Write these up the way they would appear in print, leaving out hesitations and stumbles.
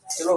ચલો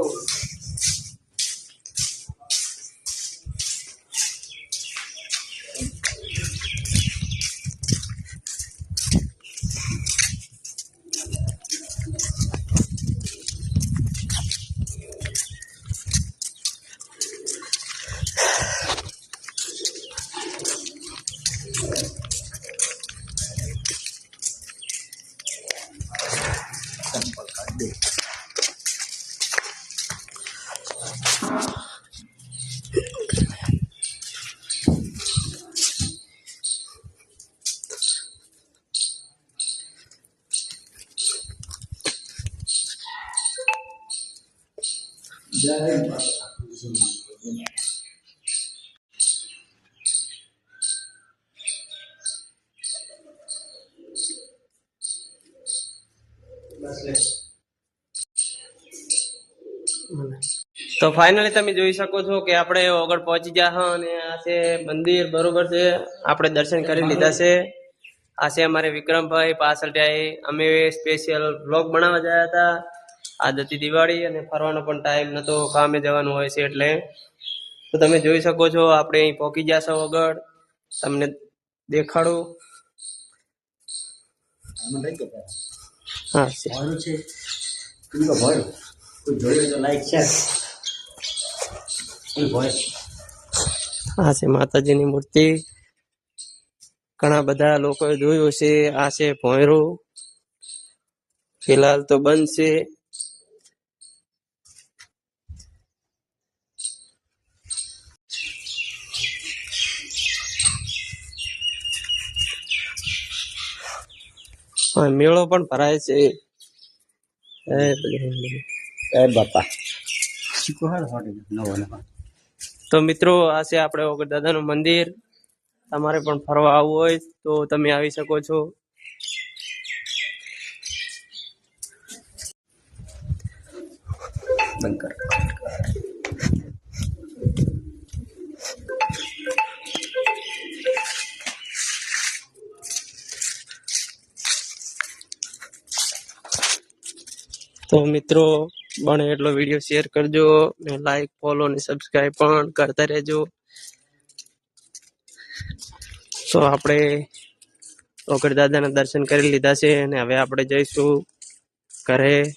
તો ફાઇનલી તમે જોઈ શકો છો કે આપણે આગળ પહોંચી ગયા હા અને આ છે મંદિર બરોબર છે આપણે દર્શન કરી લીધા છે આ છે અમારે વિક્રમભાઈ પાછળ અમે સ્પેશિયલ વ્લોગ બનાવવા ગયા હતા આજ હતી દિવાળી અને ફરવાનો પણ ટાઈમ નતો કામે જવાનું હોય છે એટલે તો તમે જોઈ શકો છો આપણે અહીં પહોંચી ગયા છો આગળ તમને દેખાડું હા આ છે માતાજીની મૂર્તિ ઘણા બધા લોકોએ જોયું છે આ છે ભોંયરું ફિલહાલ તો બંધ છે મેળો પણ ભરાય છે બાપા તો મિત્રો આ છે આપણે ઓગર દાદાનું મંદિર તમારે પણ ફરવા આવવું હોય તો તમે આવી શકો છો તો મિત્રો બને એટલો વિડીયો શેર કરજો ને લાઈક ફોલો ને સબસ્ક્રાઈબ પણ કરતા રહેજો તો આપણે ઓગર દાદાના દર્શન કરી લીધા છે અને હવે આપણે જઈશું ઘરે